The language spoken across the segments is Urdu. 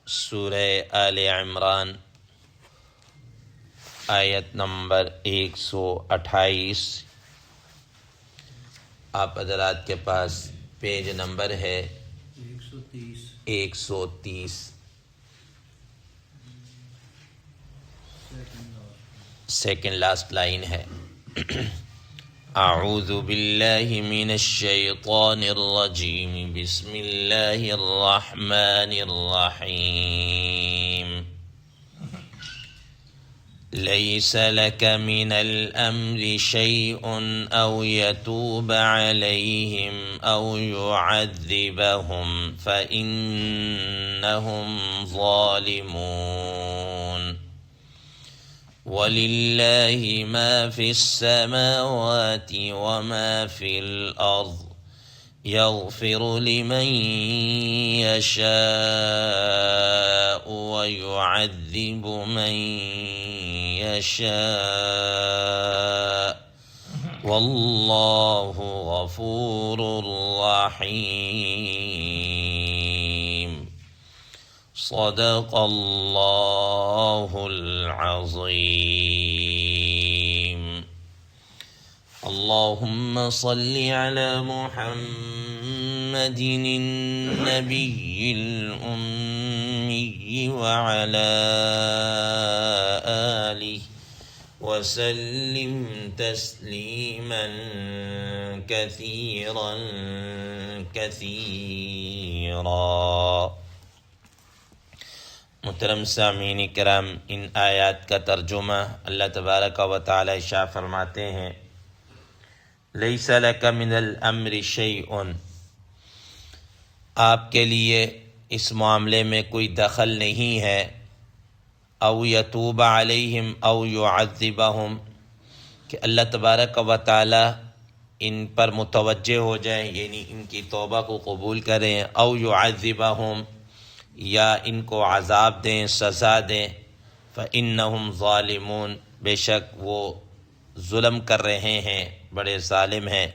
سورہ آل عمران آیت نمبر 128۔ آپ حضرات کے پاس پیج نمبر ہے 130۔ سیکنڈ لاسٹ لائن ہے۔ اعوذ باللہ من الشیطان الرجیم، بسم اللہ الرحمن الرحیم۔ لیس لک من الامر شیء او یتوب علیہم او یعذبہم فإنہم ظالمون۔ وَلِلَّهِ مَا فِي السَّمَاوَاتِ وَمَا فِي الْأَرْضِ يَغْفِرُ لِمَن يَشَاءُ وَيُعَذِّبُ مَن يَشَاءُ وَاللَّهُ غَفُورٌ رَحِيمٌ۔ صدق اللہ العظیم۔ اللہم صل علی محمد النبی الأمی وعلی آلہ وسلم تسلیما کثیرا کثیرا۔ محترم سامعین کرام، ان آیات کا ترجمہ اللہ تبارک و تعالی ارشاد فرماتے ہیں، لیس لک من الامر شیء، آپ کے لیے اس معاملے میں کوئی دخل نہیں ہے، او یتوب علیہم او یعذبہم، کہ اللہ تبارک و تعالی ان پر متوجہ ہو جائیں، یعنی ان کی توبہ کو قبول کریں، او یعذبہم، یا ان کو عذاب دیں، سزا دیں، فإنہم ظالمون، بے شک وہ ظلم کر رہے ہیں، بڑے ظالم ہیں۔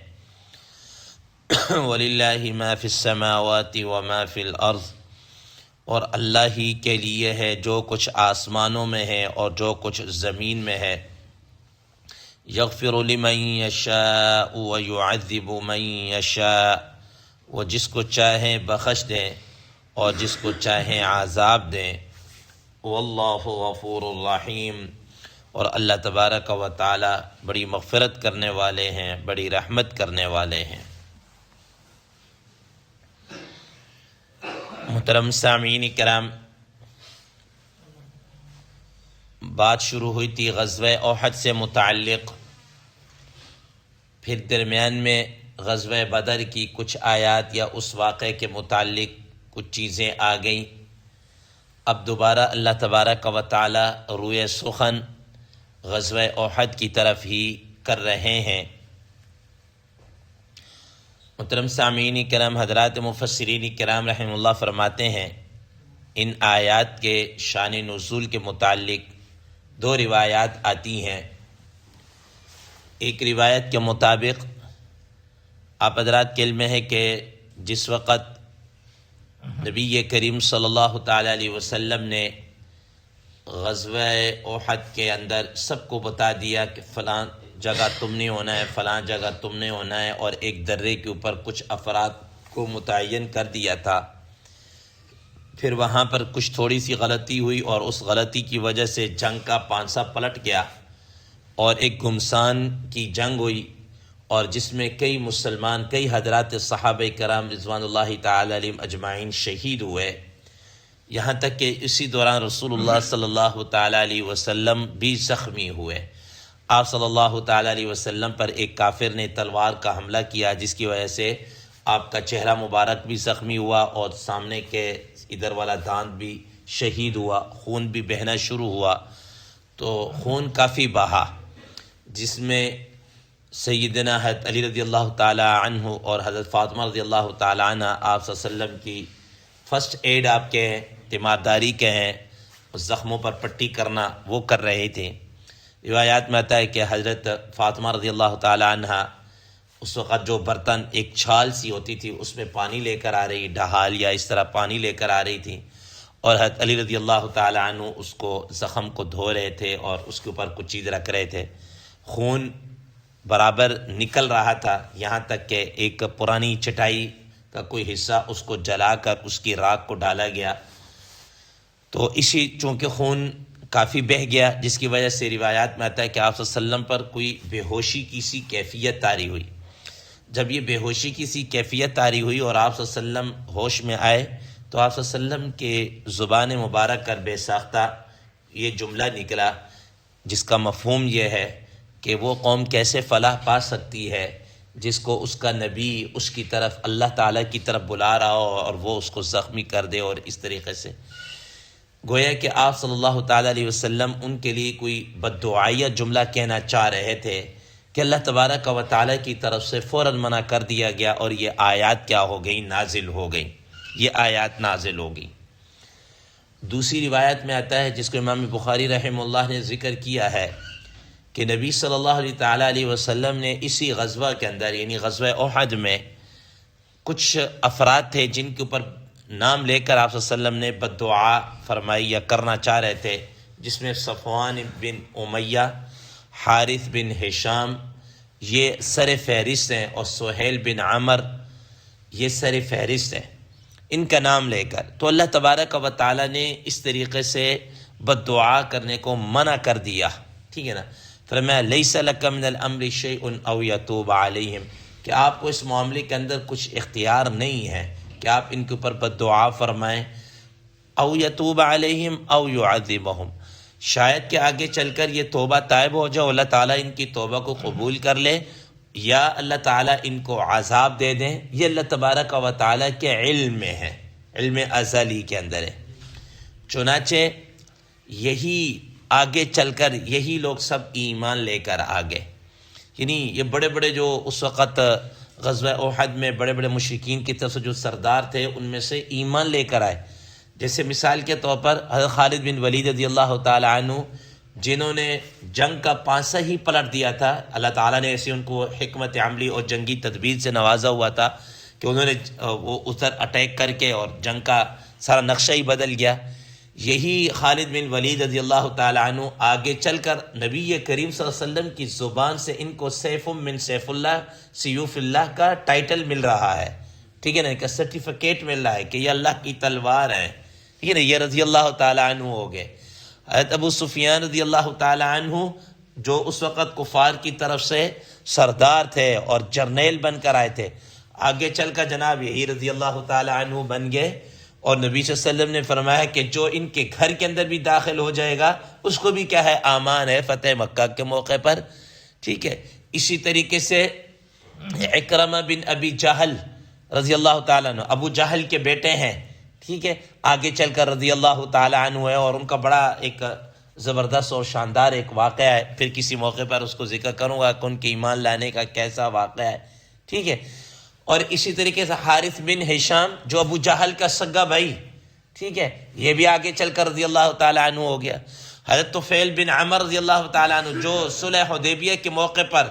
وَلِلَّهِ مَا فِي السَّمَاوَاتِ وَمَا فِي الْأَرْضِ، اور اللہ ہی کے لیے ہے جو کچھ آسمانوں میں ہے اور جو کچھ زمین میں ہے۔ یغفر لمن یشاء ویعذب من یشاء، وہ جس کو چاہیں بخش دیں اور جس کو چاہیں عذاب دیں۔ واللہ غفور الرحیم، اور اللہ تبارک و تعالی بڑی مغفرت کرنے والے ہیں، بڑی رحمت کرنے والے ہیں۔ محترم سامعین کرام، بات شروع ہوئی تھی غزوہ احد سے متعلق، پھر درمیان میں غزوہ بدر کی کچھ آیات یا اس واقعے کے متعلق کچھ چیزیں آ گئیں۔ اب دوبارہ اللہ تبارک و تعالی روئے سخن غزوہ احد کی طرف ہی کر رہے ہیں۔ محترم سامعین کرام، حضرات مفسرین کرام رحمہ اللہ فرماتے ہیں، ان آیات کے شان نزول کے متعلق دو روایات آتی ہیں۔ ایک روایت کے مطابق آپ حضرات کے علم ہے کہ جس وقت نبی کریم صلی اللہ تعالیٰ علیہ وسلم نے غزوہ احد کے اندر سب کو بتا دیا کہ فلاں جگہ تم نے ہونا ہے، فلاں جگہ تم نے ہونا ہے، اور ایک درے کے اوپر کچھ افراد کو متعین کر دیا تھا۔ پھر وہاں پر کچھ تھوڑی سی غلطی ہوئی اور اس غلطی کی وجہ سے جنگ کا پانسا پلٹ گیا اور ایک گھمسان کی جنگ ہوئی، اور جس میں کئی مسلمان، کئی حضرات صحابہ کرام رضوان اللہ تعالی علیہم اجمعین شہید ہوئے، یہاں تک کہ اسی دوران رسول اللہ صلی اللہ تعالی علیہ وسلم بھی زخمی ہوئے۔ آپ صلی اللہ تعالی علیہ وسلم پر ایک کافر نے تلوار کا حملہ کیا، جس کی وجہ سے آپ کا چہرہ مبارک بھی زخمی ہوا اور سامنے کے ادھر والا دانت بھی شہید ہوا، خون بھی بہنا شروع ہوا۔ تو خون کافی بہا، جس میں سیدنا حضرت علی رضی اللہ تعالی عنہ اور حضرت فاطمہ رضی اللہ تعالی عنہ آپ صلی اللہ علیہ وسلم کی فرسٹ ایڈ آپ کے تیمارداری کے ہیں، زخموں پر پٹی کرنا وہ کر رہے تھے۔ روایات میں آتا ہے کہ حضرت فاطمہ رضی اللہ تعالی عنہ اس وقت جو برتن ایک چھال سی ہوتی تھی اس میں پانی لے کر آ رہی، ڈھال یا اس طرح پانی لے کر آ رہی تھی، اور حضرت علی رضی اللہ تعالیٰ عنہ اس کو زخم کو دھو رہے تھے اور اس کے اوپر کچھ چیز رکھ رہے تھے. خون برابر نکل رہا تھا، یہاں تک کہ ایک پرانی چٹائی کا کوئی حصہ اس کو جلا کر اس کی راکھ کو ڈالا گیا. تو اسی چونکہ خون کافی بہہ گیا، جس کی وجہ سے روایات میں آتا ہے کہ آپ صلی اللہ علیہ وسلم پر کوئی بے ہوشی کی سی کیفیت طاری ہوئی. جب یہ بے ہوشی کی سی کیفیت طاری ہوئی اور آپ صلی اللہ علیہ وسلم ہوش میں آئے تو آپ صلی اللہ علیہ وسلم کے زبان مبارک کر بے ساختہ یہ جملہ نکلا، جس کا مفہوم یہ ہے کہ وہ قوم کیسے فلاح پا سکتی ہے جس کو اس کا نبی اس کی طرف اللہ تعالیٰ کی طرف بلا رہا ہو اور وہ اس کو زخمی کر دے. اور اس طریقے سے گویا کہ آپ صلی اللہ تعالیٰ علیہ وسلم ان کے لیے کوئی بددعائیہ جملہ کہنا چاہ رہے تھے کہ اللہ تبارک و تعالیٰ کی طرف سے فوراً منع کر دیا گیا اور یہ آیات کیا ہو گئی؟ نازل ہو گئی. یہ آیات نازل ہو گئی. دوسری روایت میں آتا ہے جس کو امام بخاری رحمہ اللہ نے ذکر کیا ہے کہ نبی صلی اللہ علیہ وسلم نے اسی غزوہ کے اندر یعنی غزوہ احد میں کچھ افراد تھے جن کے اوپر نام لے کر آپ صلی اللہ علیہ وسلم نے بددعا فرمائی یا کرنا چاہ رہے تھے، جس میں صفوان بن امیہ، حارث بن ہشام یہ سر فہرست ہیں، اور سہیل بن عمر یہ سر فہرست ہیں ان کا نام لے کر. تو اللہ تبارک و تعالیٰ نے اس طریقے سے بددعا کرنے کو منع کر دیا. ٹھیک ہے نا؟ فرمایا لیس لک من الامر شیء او یتوب علیہم، کہ آپ کو اس معاملے کے اندر کچھ اختیار نہیں ہے کہ آپ ان کے اوپر بددعا فرمائیں، او یتوب علیہم او یعذبہم، شاید کہ آگے چل کر یہ توبہ طائب ہو جائے، اللہ تعالیٰ ان کی توبہ کو قبول کر لے، یا اللہ تعالیٰ ان کو عذاب دے دیں. یہ اللہ تبارک و تعالیٰ کے علم میں ہے، علم ازلی کے اندر ہے. چنانچہ یہی آگے چل کر یہی لوگ سب ایمان لے کر آگے، یعنی یہ بڑے بڑے جو اس وقت غزوہ احد میں بڑے بڑے مشرکین کی طرف سے جو سردار تھے ان میں سے ایمان لے کر آئے. جیسے مثال کے طور پر حضرت خالد بن ولید رضی اللہ تعالی عنہ، جنہوں نے جنگ کا پانسہ ہی پلٹ دیا تھا. اللہ تعالیٰ نے ایسے ان کو حکمت عملی اور جنگی تدبیر سے نوازا ہوا تھا کہ انہوں نے وہ ادھر اٹیک کر کے اور جنگ کا سارا نقشہ ہی بدل گیا. یہی خالد بن ولید رضی اللہ تعالیٰ عنہ آگے چل کر نبی کریم صلی اللہ علیہ وسلم کی زبان سے ان کو سیف من سیف اللہ، سیوف اللہ کا ٹائٹل مل رہا ہے. ٹھیک ہے نا؟ کا سرٹیفکیٹ مل رہا ہے کہ یہ اللہ کی تلوار ہیں. ٹھیک ہے نا؟ یہ رضی اللہ تعالیٰ عنہ ہو گئے. حضرت ابو سفیان رضی اللہ تعالی عنہ جو اس وقت کفار کی طرف سے سردار تھے اور جرنیل بن کر آئے تھے، آگے چل کر جناب یہی رضی اللہ تعالی عنہ بن گئے. اور نبی صلی اللہ علیہ وسلم نے فرمایا کہ جو ان کے گھر کے اندر بھی داخل ہو جائے گا اس کو بھی کیا ہے؟ امان ہے فتح مکہ کے موقع پر. ٹھیک ہے. اسی طریقے سے اکرمہ بن ابی جہل رضی اللہ تعالیٰ عنہ ابو جہل کے بیٹے ہیں. ٹھیک ہے. آگے چل کر رضی اللہ تعالیٰ عنہ ہے، اور ان کا بڑا ایک زبردست اور شاندار ایک واقعہ ہے. پھر کسی موقع پر اس کو ذکر کروں گا کہ ان کے ایمان لانے کا کیسا واقعہ ہے. ٹھیک ہے. اور اسی طریقے سے حارث بن ہشام جو ابو جہل کا سگا بھائی، ٹھیک ہے، یہ بھی آگے چل کر رضی اللہ تعالیٰ عنہ ہو گیا. حضرت طفیل بن عمر رضی اللہ تعالیٰ عنہ جو صلح حدیبیہ کے موقع پر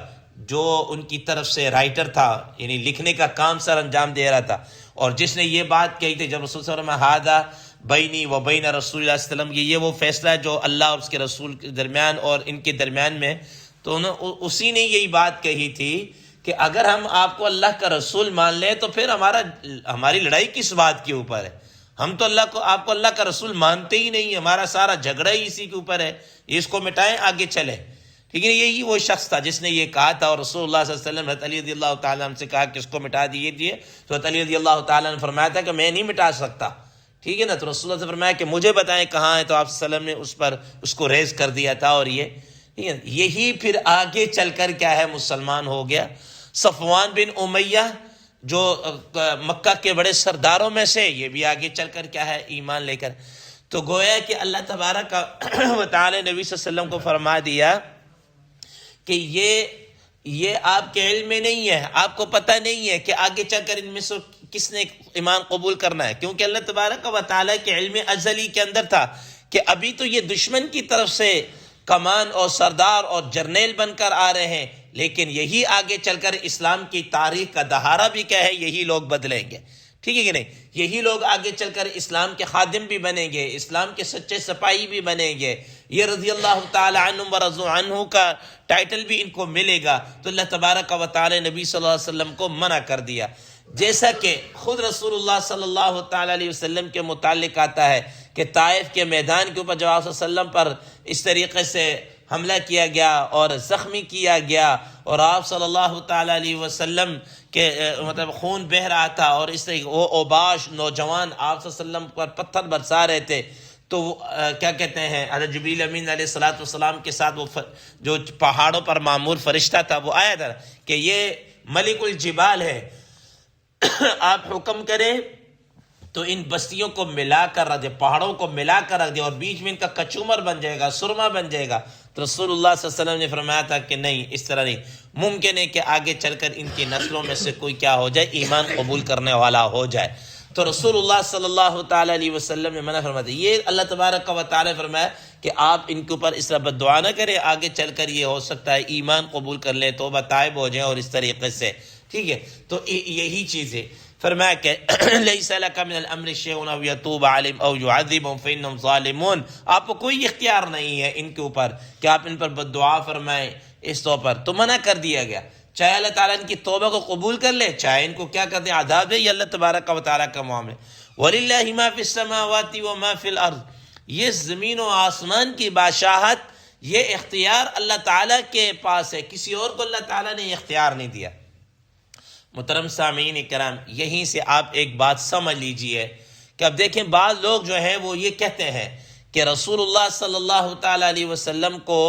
جو ان کی طرف سے رائٹر تھا، یعنی لکھنے کا کام سر انجام دے رہا تھا، اور جس نے یہ بات کہی تھی جب رسول صلی اللہ علیہ وسلم ہادہ بینی و بین رسول اللہ صلی اللہ علیہ وسلم، یہ وہ فیصلہ ہے جو اللہ اور اس کے رسول کے درمیان اور ان کے درمیان میں، تو اسی نے یہی بات کہی تھی کہ اگر ہم آپ کو اللہ کا رسول مان لیں تو پھر ہماری لڑائی کس بات کے اوپر ہے؟ ہم تو آپ کو اللہ کا رسول مانتے ہی نہیں، ہمارا سارا جھگڑا ہی اسی کے اوپر ہے، اس کو مٹائیں آگے چلے. ٹھیک ہے. یہی وہ شخص تھا جس نے یہ کہا تھا، اور رسول اللہ صلی اللہ علیہ وسلم حضرت علی رضی اللہ تعالیٰ عنہ سے کہا کہ اس کو مٹا دیجیے، تو حضرت علی رضی اللہ تعالیٰ نے فرمایا تھا کہ میں نہیں مٹا سکتا. ٹھیک ہے نا. تو رسول اللہ سے فرمایا کہ مجھے بتائیں کہاں ہے، تو آپ صلی اللہ علیہ وسلم نے اس کو ریز کر دیا تھا. اور یہی پھر آگے چل کر کیا ہے؟ مسلمان ہو گیا. صفوان بن امیہ جو مکہ کے بڑے سرداروں میں سے، یہ بھی آگے چل کر کیا ہے؟ ایمان لے کر. تو گویا کہ اللہ تبارک و تعالی نبی صلی اللہ علیہ وسلم کو فرما دیا کہ یہ آپ کے علم میں نہیں ہے، آپ کو پتہ نہیں ہے کہ آگے چل کر ان میں سے کس نے ایمان قبول کرنا ہے، کیونکہ اللہ تبارک و تعالی کے علم ازلی کے اندر تھا کہ ابھی تو یہ دشمن کی طرف سے کمان اور سردار اور جرنیل بن کر آ رہے ہیں، لیکن یہی آگے چل کر اسلام کی تاریخ کا دہارا بھی کیا ہے؟ یہی لوگ بدلیں گے. ٹھیک ہے کہ نہیں؟ یہی لوگ آگے چل کر اسلام کے خادم بھی بنیں گے، اسلام کے سچے سپاہی بھی بنیں گے، یہ رضی اللہ تعالی عنہم ورضوا عنہ کا ٹائٹل بھی ان کو ملے گا۔ تو اللہ تبارک و تعالی نبی صلی اللہ علیہ وسلم کو منع کر دیا، جیسا کہ خود رسول اللہ صلی اللہ تعالی علیہ وسلم کے متعلق آتا ہے کہ طائف کے میدان کے اوپر جب آپ صلی اللہ علیہ وسلم پر اس طریقے سے حملہ کیا گیا اور زخمی کیا گیا، اور آپ صلی اللہ تعالی علیہ وسلم کے مطلب خون بہہ رہا تھا، اور اس طریقے وہ اوباش نوجوان آپ صلی اللہ علیہ وسلم پر پتھر برسا رہے تھے، تو کیا کہتے ہیں حضرت جبریل امین علیہ السلام کے ساتھ وہ جو پہاڑوں پر معمور فرشتہ تھا وہ آیا تھا کہ یہ ملک الجبال ہے، آپ حکم کریں تو ان بستیوں کو ملا کر رکھ دے، پہاڑوں کو ملا کر رکھ دے، اور بیچ میں ان کا کچومر بن جائے گا، سرما بن جائے گا۔ تو رسول اللہ صلی اللہ علیہ وسلم نے فرمایا تھا کہ نہیں، اس طرح نہیں، ممکن ہے کہ آگے چل کر ان کی نسلوں میں سے کوئی کیا ہو جائے، ایمان قبول کرنے والا ہو جائے۔ تو رسول اللہ صلی اللہ تعالی علیہ وسلم نے منع فرمایا تھا۔ یہ اللہ تبارک و تعالی فرمایا کہ آپ ان کے اوپر اس طرح بد دعا نہ کریں، آگے چل کر یہ ہو سکتا ہے ایمان قبول کر لیں، توبہ تائب ہو جائیں، اور اس طریقے سے، ٹھیک ہے۔ تو یہی چیز ہے، فرمایا کہ لیس لک من الامر شیء او یتوب علیہم او یعذبہم فانہم ظالمون، آپ کو کوئی اختیار نہیں ہے ان کے اوپر کہ آپ ان پر بد دعا فرمائیں اس طور پر، تو منع کر دیا گیا۔ چاہے اللہ تعالیٰ ان کی توبہ کو قبول کر لے، چاہے ان کو کیا کر دیں، عذاب دے، یہ اللہ تبارک و تعالیٰ کا معاملہ۔ وَلِلَّهِ مَا فِي السَّمَاوَاتِ وَمَا فِي الْأَرْضِ، یہ زمین و آسمان کی بادشاہت، یہ اختیار اللہ تعالیٰ کے پاس ہے، کسی اور کو اللہ تعالیٰ نے اختیار نہیں دیا۔ محترم سامعین کرام، یہیں سے آپ ایک بات سمجھ لیجئے کہ اب دیکھیں بعض لوگ جو ہیں وہ یہ کہتے ہیں کہ رسول اللہ صلی اللہ تعالی علیہ وسلم کو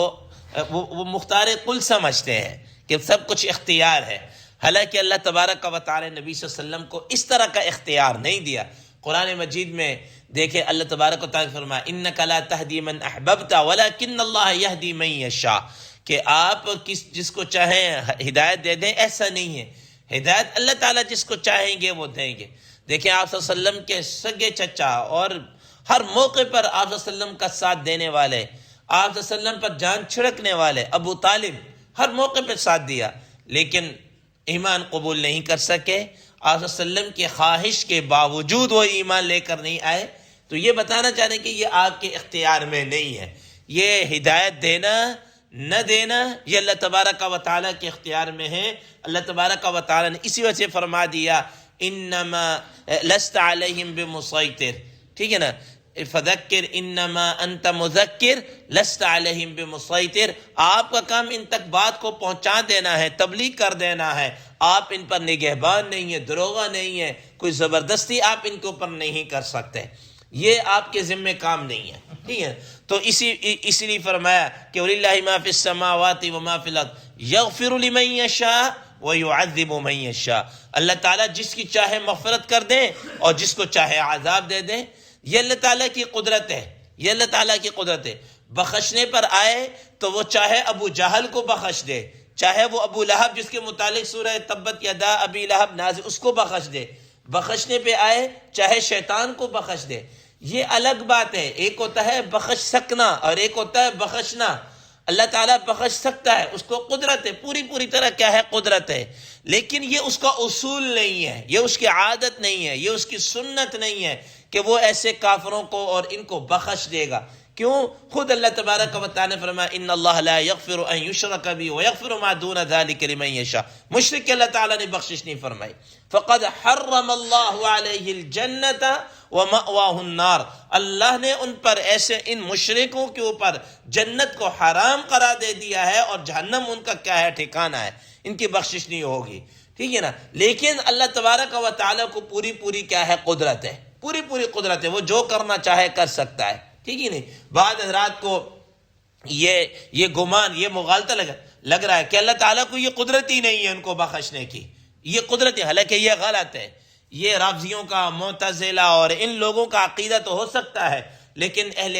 وہ مختار کل سمجھتے ہیں کہ سب کچھ اختیار ہے، حالانکہ اللہ تبارک و تعالی نبی صلی اللہ علیہ وسلم کو اس طرح کا اختیار نہیں دیا۔ قرآن مجید میں دیکھیں اللہ تبارک و تعالی فرمایا انک لا تہدی من احببت ولکن اللہ یہدی من یشاء، کہ آپ جس کو چاہیں ہدایت دے دیں، ایسا نہیں ہے، ہدایت اللہ تعالیٰ جس کو چاہیں گے وہ دیں گے۔ دیکھیں آپ صلی اللہ علیہ وسلم کے سگے چچا اور ہر موقع پر آپ صلی اللہ علیہ وسلم کا ساتھ دینے والے، آپ صلی اللہ علیہ وسلم پر جان چھڑکنے والے ابو طالب ہر موقع پر ساتھ دیا، لیکن ایمان قبول نہیں کر سکے۔ آپ صلی اللہ علیہ وسلم کی خواہش کے باوجود وہ ایمان لے کر نہیں آئے، تو یہ بتانا چاہ رہے ہیں کہ یہ آپ کے اختیار میں نہیں ہے، یہ ہدایت دینا نہ دینا یہ اللہ تبارک و تعالیٰ کے اختیار میں ہے۔ اللہ تبارک و تعالیٰ نے اسی وجہ سے فرما دیا انما لست علیہم بمسیطر، ٹھیک ہے نا، فذکر انما انت مذکر لست علیہم بمسیطر، آپ کا کام ان تک بات کو پہنچا دینا ہے، تبلیغ کر دینا ہے، آپ ان پر نگہبان نہیں ہے، دروغہ نہیں ہے، کوئی زبردستی آپ ان کے اوپر نہیں کر سکتے، یہ آپ کے ذمہ کام نہیں ہے، ٹھیک ہے۔ تو اسی لیے فرمایا کہ وَلِلَّهِ مَا فِي السَّمَاوَاتِ وَمَا فِي الْأَرْضِ يَغْفِرُ لِمَن يَشَاءُ وَيُعَذِّبُ مَن يَشَاءُ، اللہ تعالیٰ جس کی چاہے مغفرت کر دیں اور جس کو چاہے عذاب دے دیں، یہ اللہ تعالیٰ کی قدرت ہے، یہ اللہ تعالیٰ کی قدرت ہے۔ بخشنے پر آئے تو وہ چاہے ابو جہل کو بخش دے، چاہے وہ ابو لہب جس کے متعلق سورہ تبت یدا ابی لہب نازل اس کو بخش دے، بخشنے پہ آئے چاہے شیطان کو بخش دے، یہ الگ بات ہے۔ ایک ہوتا ہے بخش سکنا اور ایک ہوتا ہے بخشنا۔ اللہ تعالیٰ بخش سکتا ہے، اس کو قدرت ہے، پوری طرح کیا ہے، قدرت ہے، لیکن یہ اس کا اصول نہیں ہے، یہ اس کی عادت نہیں ہے، یہ اس کی سنت نہیں ہے کہ وہ ایسے کافروں کو اور ان کو بخش دے گا۔ کیوں؟ خود اللہ تبارک و تعالی نے فرمایا ان اللہ لا یغفر ان یشرک به ویغفر ما دون ذلک لمن یشاء، مشرک کے اللہ تعالیٰ نے بخشش نہیں فرمائی۔ فقد حرم اللہ علیہ الجنۃ ومأواہ النار، اللہ نے ان پر ایسے ان مشرکوں کے اوپر جنت کو حرام قرار دے دیا ہے، اور جہنم ان کا کیا ہے، ٹھکانہ ہے، ان کی بخشش نہیں ہوگی، ٹھیک ہے نا۔ لیکن اللہ تبارک و تعالیٰ کو پوری کیا ہے، قدرت ہے، پوری قدرت ہے، وہ جو کرنا چاہے کر سکتا ہے، ٹھیک ہے نہیں۔ بعض حضرات کو یہ گمان، یہ مغالطہ لگ رہا ہے کہ اللہ تعالیٰ کو یہ قدرت ہی نہیں ہے ان کو بخشنے کی، یہ قدرت ہے، حالانکہ یہ غلط ہے۔ یہ رافضیوں کا، معتزلہ اور ان لوگوں کا عقیدہ تو ہو سکتا ہے، لیکن اہل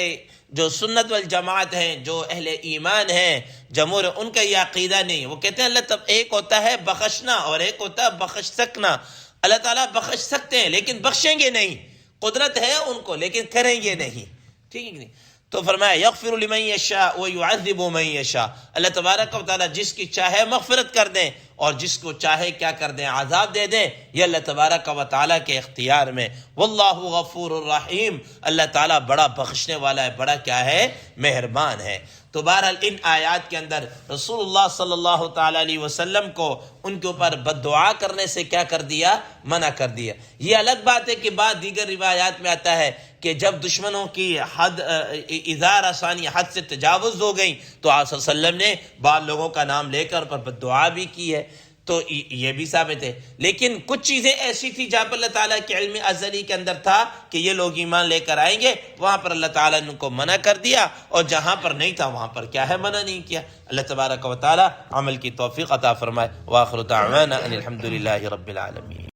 جو سنت والجماعت ہیں، جو اہل ایمان ہیں، جمہور، ان کا یہ عقیدہ نہیں۔ وہ کہتے ہیں اللہ تب ایک ہوتا ہے بخشنا اور ایک ہوتا ہے بخش سکنا۔ اللہ تعالیٰ بخش سکتے ہیں لیکن بخشیں گے نہیں، قدرت ہے ان کو لیکن کریں گے نہیں، ٹھیک ہے نہیں۔ تو فرمایا یغفر لمن یشاء ویعذب من یشاء، اللہ تبارک و تعالیٰ جس کی چاہے مغفرت کر دیں اور جس کو چاہے کیا کر دیں، عذاب دے دیں، یہ اللہ تبارک و تعالیٰ کے اختیار میں۔ واللہ غفور الرحیم، اللہ تعالیٰ بڑا بخشنے والا ہے، بڑا کیا ہے، مہربان ہے۔ تو بہرحال ان آیات کے اندر رسول اللہ صلی اللہ تعالیٰ علیہ وسلم کو ان کے اوپر بد دعا کرنے سے کیا کر دیا، منع کر دیا۔ یہ الگ بات ہے کہ بعد دیگر روایات میں آتا ہے کہ جب دشمنوں کی حد اظہار آسانی حد سے تجاوز ہو گئی تو آپ صلی اللہ علیہ وسلم نے بعض لوگوں کا نام لے کر پر بد دعا بھی کی ہے، تو یہ بھی ثابت ہے۔ لیکن کچھ چیزیں ایسی تھی جہاں پر اللہ تعالیٰ کے علم ازلی کے اندر تھا کہ یہ لوگ ایمان لے کر آئیں گے، وہاں پر اللہ تعالیٰ نے ان کو منع کر دیا، اور جہاں پر نہیں تھا وہاں پر کیا ہے، منع نہیں کیا۔ اللہ تبارک و تعالیٰ عمل کی توفیق عطا فرمائے۔ وآخر دعوانا ان الحمد للہ رب العالمین۔